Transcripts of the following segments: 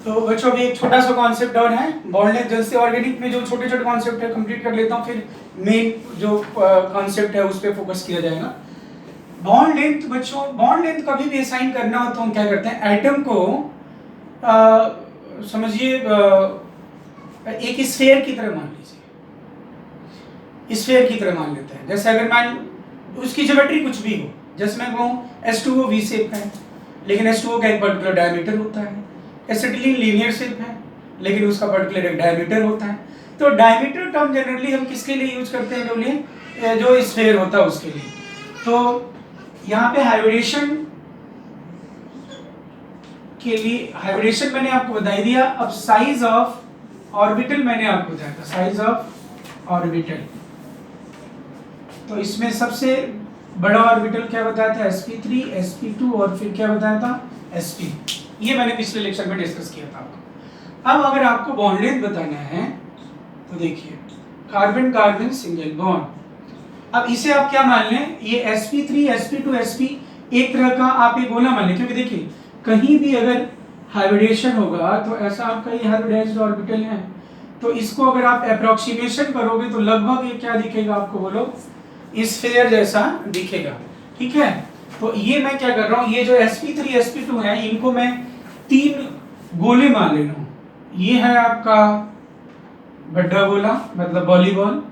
तो बच्चों अभी एक छोटा सा कॉन्सेप्ट और है बॉन्ड लेंथ। जैसे ऑर्गेनिक में जो छोटे छोटे कॉन्सेप्ट है कंप्लीट कर लेता हूँ, फिर मेन जो कॉन्सेप्ट है उस पर फोकस किया जाएगा। बॉन्ड लेंथ बच्चों, बॉन्ड लेंथ कभी भी असाइन करना हो तो हम क्या करते हैं, एटम को समझिए एक स्फीयर की तरह मान लीजिए, स्फीयर की तरह मान लेते हैं। जैसे अगर मान उसकी ज्योमेट्री कुछ भी हो, जैसे मैं कहूँ H2O V शेप है, लेकिन H2O का एक पर्टिकुलर डायमीटर होता है। एसिटिलीन लीनियर शेप है, लेकिन उसका पर्टिकुलर एक डायमीटर होता है। तो डायमीटर टर्म जनरली हम किसके लिए यूज करते हैं, बोलिए, जो स्फीयर होता है उसके लिए। तो यहाँ पे हाइब्रिडेशन के लिए, हाइब्रिडेशन मैंने आपको बता ही दिया। अब साइज ऑफ ऑर्बिटल मैंने आपको बताया था, साइज ऑफ ऑर्बिटल। तो इसमें सबसे बड़ा ऑर्बिटल क्या बताया था, sp3, sp2 और फिर क्या बताया था, sp। ये मैंने पिछले लेक्चर में डिस्कस किया था आपको। अब अगर आपको बॉन्ड लेंथ बताना है तो देखिए, कार्बन कार्बन सिंगल बॉन्ड। अब इसे आप क्या मान लें, ये sp3 sp2 sp एक तरह का आप ये गोला मान लें, क्योंकि देखिए कहीं भी अगर हाइब्रिडेशन होगा तो ऐसा आपका ये हाइब्रिडाइज्ड ऑर्बिटल है, तो इसको अगर आप अप्रोक्सीमेशन करोगे तो लगभग ये क्या दिखेगा आपको, बोलो, स्फीयर जैसा दिखेगा। ठीक है, तो ये मैं क्या कर रहा हूँ, ये जो sp3 sp2 है इनको मैं 3 गोले मान ले रहा हूँ। ये है आपका बड़ा गोला मतलब वॉलीबॉल,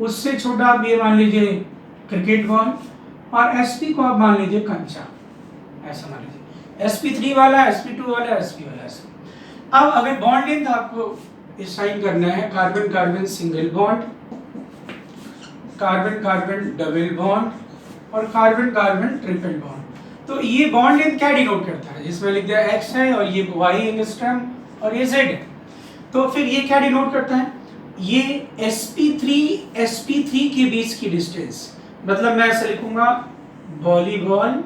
उससे छोटा आप ये मान लीजिए क्रिकेट बॉल, और sp को आप मान लीजिए कंचा, ऐसा मान लीजिए। sp3 वाला, sp2 वाला, sp वाला ऐसा। अब अगर बॉन्ड लेंथ आपको साइन करना है, carbon carbon single bond, carbon carbon double bond और कार्बन कार्बन ट्रिपल बॉन्ड, तो ये बॉन्ड लेंथ क्या डिनोट करता है, जिसमें लिख दिया x है और ये y एंगस्ट्रॉम और ये z है। तो फिर ये क्या डिनोट करता है, ये sp3 के बीच की डिस्टेंस, मतलब मैं ऐसे लिखूंगा, वॉलीबॉल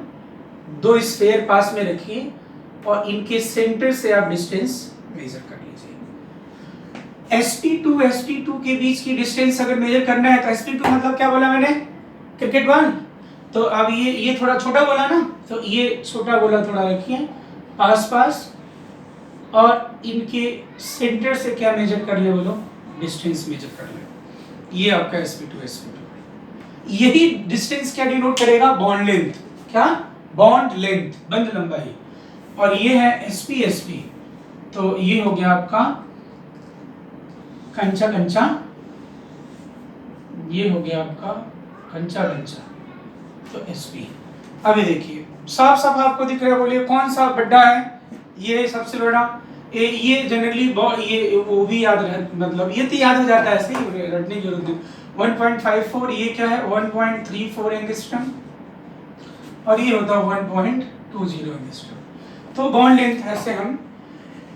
2 स्फीयर पास में रखिए और इनके सेंटर से आप डिस्टेंस मेजर कर लीजिए। sp2 के बीच की डिस्टेंस अगर मेजर करना है तो sp2 मतलब क्या बोला मैंने, क्रिकेट बॉल। तो अब ये थोड़ा छोटा बोला ना, तो ये छोटा गोला थोड़ा रखिए पास पास, और इनके सेंटर से क्या मेजर कर ले, बोलो, डिस्टेंस मेजर कर ले। ये आपका sp2 यही डिस्टेंस क्या डिनोट करेगा, बॉन्ड लेंथ। क्या, बॉन्ड लेंथ, बंध लंबाई। और ये है sp, तो ये हो गया आपका कंचा कंचा, ये हो गया आपका कंचा कंचा, तो sp। अभी देखिए साफ साफ आपको दिख रहा है, बोलिए कौन सा बड़ा है, ये सबसे बड़ा। ये जनरली ये वो भी याद रह, मतलब ये तो याद हो जाता है, ऐसे ही रटने की जरूरत नहीं। 1.54, ये क्या है 1.34 एंगस्ट्रॉम, और ये होता है 1.20 एंगस्ट्रॉम। तो बॉन्ड लेंथ ऐसे हम,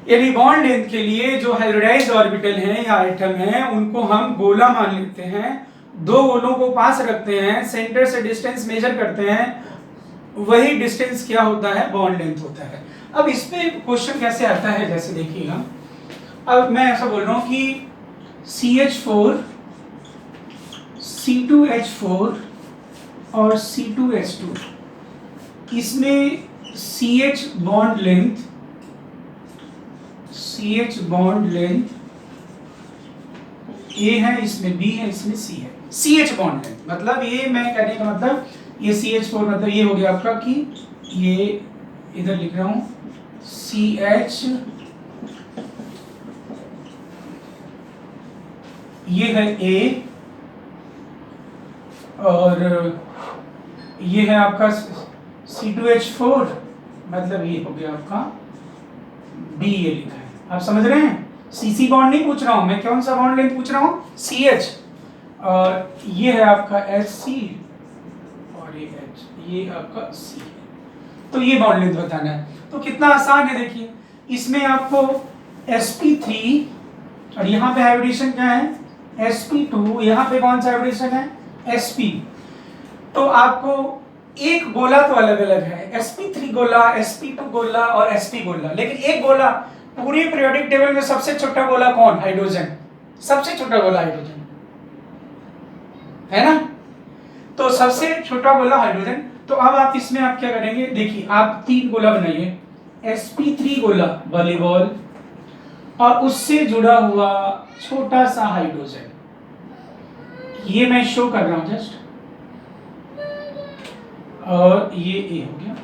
यानी बॉन्ड लेंथ के लिए जो हाइब्रिडाइज्ड ऑर्बिटल हैं या एटम हैं उनको हम गोला मान लेते हैं, 2 गोलों को पास रखते हैं, सेंटर से डिस्टेंस मेजर करते हैं, वही डिस्टेंस क्या होता है, बॉन्ड लेंथ होता है। अब इस पे क्वेश्चन कैसे आता है, जैसे देखिएगा, अब मैं ऐसा बोल रहा हूँ कि CH4 C2H4 और C2H2, इसमें CH बॉन्ड लेंथ A है, इसमें B है, इसमें C है। CH बॉन्ड लेंथ मतलब ये मैं कहने का मतलब, ये CH4 मतलब ये हो गया आपका कि ये इधर लिख रहा हूं CH, ये है A, और ये है आपका C2H4 मतलब ये हो गया आपका B, ये लिखा है, आप समझ रहे हैं। CC बॉन्ड नहीं पूछ रहा हूं मैं, कौन सा बॉन्ड लेंथ पूछ रहा हूं, CH, और ये है आपका SC और ये H, ये आपका C है। तो ये बॉन्ड लेंथ बताना है, तो कितना आसान है देखिए। इसमें आपको sp3 और यहाँ पे हाइब्रिडेशन क्या है sp2, यहाँ पे कौन सा हाइब्रिडेशन है sp। तो आपको एक गोला तो अलग अलग है, sp3 गोला, sp2 गोला और sp गोला, लेकिन एक गोला पूरे पीरियोडिक टेबल में सबसे छोटा गोला कौन, हाइड्रोजन, सबसे छोटा गोला हाइड्रोजन है ना, तो सबसे छोटा गोला हाइड्रोजन। तो अब आप इसमें आप क्या करेंगे, देखिए आप 3 गोला बनाइए, sp3 गोला वॉलीबॉल, और उससे जुड़ा हुआ छोटा सा हाइड्रोजन, ये मैं शो कर रहा हूं जस्ट, और ये ए हो गया,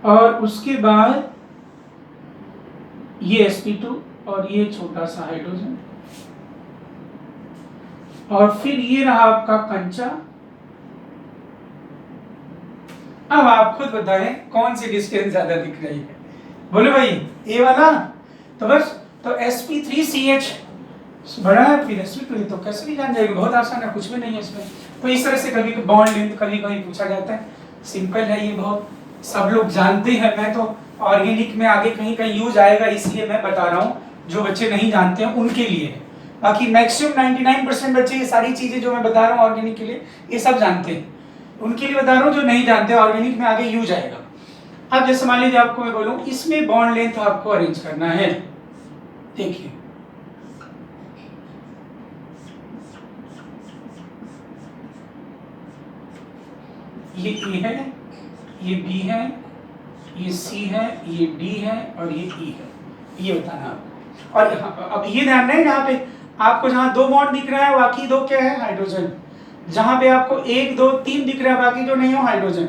और उसके बाद ये sp2 और ये छोटा सा हाइड्रोजन, और फिर ये रहा आपका कंचा। अब आप खुद बताएं कौन सी डिस्टेंस ज्यादा दिख रही है, बोले भाई ए वाला। तो बस तो sp3ch बड़ा है, फिर sp2, तो कैसे भी जान जाएगा, बहुत आसान है, कुछ भी नहीं है इसमें। तो इस तरह से कभी बॉन्ड लेंथ कभी कभी पूछा जाता है, सिंपल है ये, बहुत सब लोग जानते हैं। मैं तो ऑर्गेनिक में आगे कहीं कहीं यूज आएगा इसलिए मैं बता रहा हूँ, जो बच्चे नहीं जानते हैं उनके लिए। बाकी मैक्सिमम 99% बच्चे ये सारी चीजें जो मैं बता रहा हूँ ऑर्गेनिक के लिए ये सब जानते हैं, उनके लिए बता रहा हूँ जो नहीं जानते, ऑर्गेनिक में आगे यूज आएगा। अब जैसे मान लीजिए आपको मैं बोलूँ इसमें बॉन्ड लेंथ आपको अरेंज करना है, देखिए ये ए है, ये बी है, ये सी है, ये डी है और ये ई है, ये बताना आपको। और अब ये ध्यान रहे यहाँ पे आपको जहाँ दो बॉन्ड दिख रहा है बाकी दो क्या है, हाइड्रोजन। जहाँ पे आपको 1 2 3 दिख रहा है बाकी जो नहीं हो हाइड्रोजन,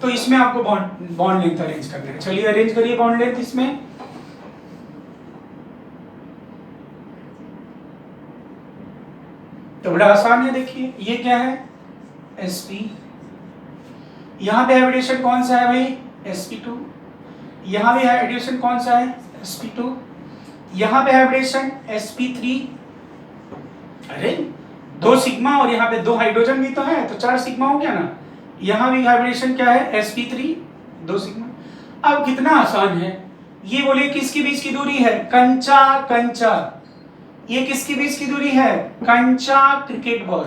तो इसमें आपको बॉन्ड लेंथ अरेंज करना है। चलिए अरेंज करिए बॉन्ड लेंथ इसमें। तो बड़ा आसान है, देखिए ये क्या है sp, यहाँ पे हाइब्रिडेशन कौन सा है भाई sp2, यहाँ पे हाइब्रिडेशन कौन सा है sp2, यहाँ पे हाइब्रिडेशन sp3, अरे 2 सिग्मा और यहाँ पे 2 हाइड्रोजन भी तो है, तो 4 सिग्मा हो गया ना। यहाँ भी हाइब्रिडेशन क्या है sp3 2 सिग्मा। अब कितना आसान है, ये बोलिए किसके बीच की दूरी है, कंचा कंचा, ये किसके बीच की दूरी है, कंचा क्रिकेट बॉल,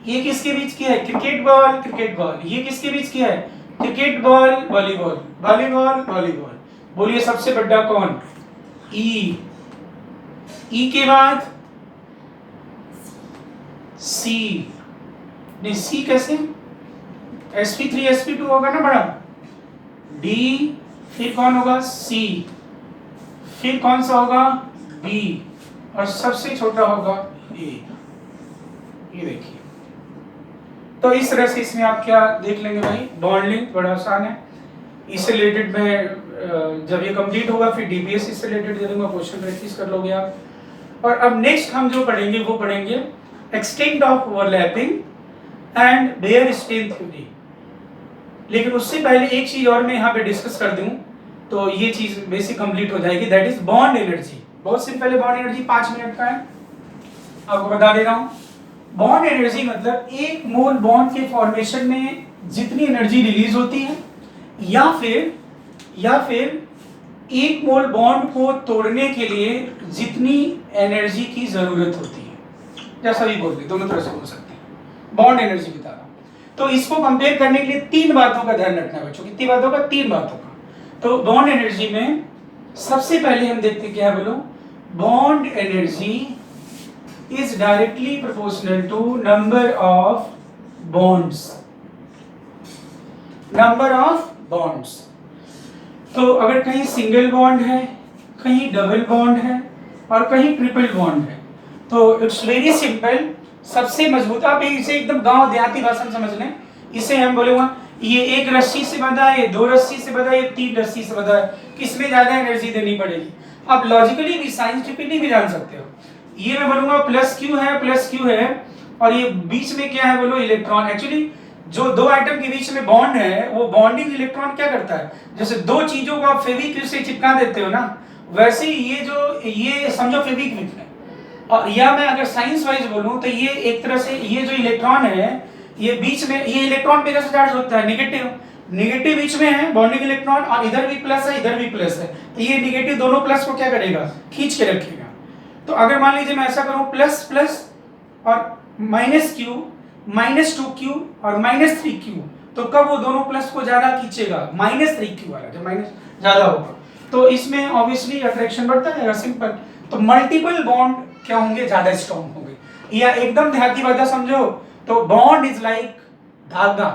ये किसके बीच की है, क्रिकेट बॉल क्रिकेट बॉल, ये किसके बीच की है, cricket ball volleyball volleyball volleyball. बोलिए सबसे बड़ा कौन, ई, ई के बाद सी, नहीं सी कैसे, sp3 sp2 होगा ना बड़ा, डी, फिर कौन होगा सी, फिर कौन सा होगा बी, और सबसे छोटा होगा ए। ये देखिए, तो इस तरह से इसमें आप क्या देख लेंगे भाई, बॉन्ड लेंथ बड़ा आसान है। इससे रिलेटेड मैं जब ये कंप्लीट होगा फिर डीपीएस इससे रिलेटेड दे दूंगा, क्वेश्चन प्रैक्टिस कर लोगे आप। और अब नेक्स्ट हम जो पढ़ेंगे वो पढ़ेंगे extent of overlapping and Baeyer strain theory. लेकिन उससे पहले एक चीज और मैं यहाँ पे डिस्कस कर दूं तो ये चीज बेसिक कंप्लीट हो जाएगी, दैट इज बॉन्ड एनर्जी। बहुत सिंपल है, बॉन्ड एनर्जी 5 मिनट का है, आपको बता दे रहा हूँ। बॉन्ड एनर्जी मतलब एक मोल बॉन्ड के फॉर्मेशन में जितनी एनर्जी रिलीज होती है, या फिर एक मोल बॉन्ड को तोड़ने के लिए जितनी एनर्जी की जरूरत होती है, जैसा भी बोल रहे दोनों तरह से बोल सकते हैं, बॉन्ड एनर्जी बता रहा हूं। तो इसको कंपेयर करने के लिए 3 बातों का ध्यान रखना है बच्चों, कितनी बातों का, 3 बातों का। तो बॉन्ड एनर्जी में सबसे पहले हम देखते हैं क्या है, बोलो, bond energy is directly proportional to number of bonds, number of bonds. तो अगर कहीं सिंगल बॉन्ड है, कहीं डबल बॉन्ड है और कहीं ट्रिपल बॉन्ड है, तो इट्स वेरी सिंपल। सबसे मजबूत, आप इसे एकदम गांव देहाती भाषा में समझ लें, इसे हम बोलूंगा ये 1 रस्सी से बंधा है, ये 2 रस्सी से बंधा है, ये 3 रस्सी से बंधा है, किसमें ज्यादा एनर्जी देनी पड़ेगी। आप लॉजिकली भी साइंटिफिकली भी जान सकते हो। ये मैं बोलूंगा प्लस क्यू है और ये बीच में क्या है, बोलो इलेक्ट्रॉन। एक्चुअली जो 2 आइटम के बीच में बॉन्ड है वो बॉन्डिंग इलेक्ट्रॉन क्या करता है, जैसे 2 चीजों को आप फेविक्विक से चिपका देते हो ना, वैसे ही ये समझो फेविक्विक है। और या मैं अगर साइंस वाइज बोलूं तो ये एक तरह से ये जो इलेक्ट्रॉन है, ये बीच में, ये इलेक्ट्रॉन पे कैसे चार्ज होता है, नेगेटिव बीच में है बॉन्डिंग इलेक्ट्रॉन, और इधर भी प्लस है इधर भी प्लस है, तो ये नेगेटिव दोनों प्लस को क्या करेगा, खींच के रखेगा। तो अगर मान लीजिए मैं ऐसा करूं प्लस प्लस और -q, -2q और -3q, तो कब वो दोनों प्लस को ज्यादा खींचेगा, -3q वाला, जब माइनस ज्यादा होगा तो इसमें ऑब्वियसली अट्रैक्शन बढ़ता जाएगा, सिंपल। तो मल्टीपल बॉन्ड क्या होंगे, ज्यादा स्ट्रॉन्ग होंगे। या एकदम देहाती भाषा समझो तो बॉन्ड इज लाइक धागा।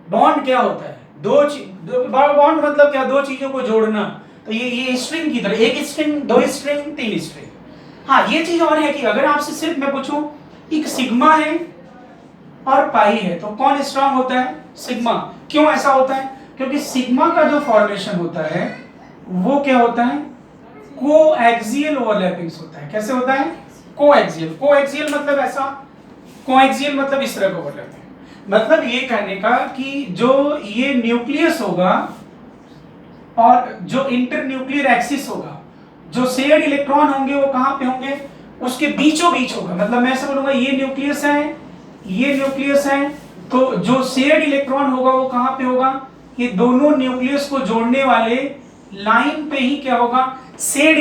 बॉन्ड क्या होता है, बॉन्ड मतलब क्या, 2 चीजों को जोड़ना। तो ये स्ट्रिंग की तरह, 1 स्ट्रिंग 2 स्ट्रिंग 3 स्ट्रिंग, हाँ ये चीज और है कि अगर आपसे सिर्फ मैं पूछूं एक सिग्मा है और पाई है तो कौन स्ट्रांग होता है? सिग्मा। क्यों ऐसा होता है? क्योंकि सिग्मा का जो फॉर्मेशन होता है वो क्या होता है? कोएक्सियल ओवरलैपिंग्स होता है। कैसे होता है? कोएक्सियल। कोएक्सियल मतलब ऐसा, कोएक्सियल मतलब इस तरह का ओवरलैपिंग। मतलब ये कहने का कि जो ये न्यूक्लियस होगा और जो इंटरन्यूक्लियर एक्सिस होगा, जो शेयर्ड इलेक्ट्रॉन होंगे वो कहां पे होंगे? उसके बीचों बीच होगा। मतलब मैं ऐसा बोलूंगा ये न्यूक्लियस है, ये न्यूक्लियस है, तो जो शेयर्ड इलेक्ट्रॉन होगा वो कहां पे होगा? ये दोनों न्यूक्लियस को जोड़ने वाले लाइन पे ही क्या होगा? शेयर्ड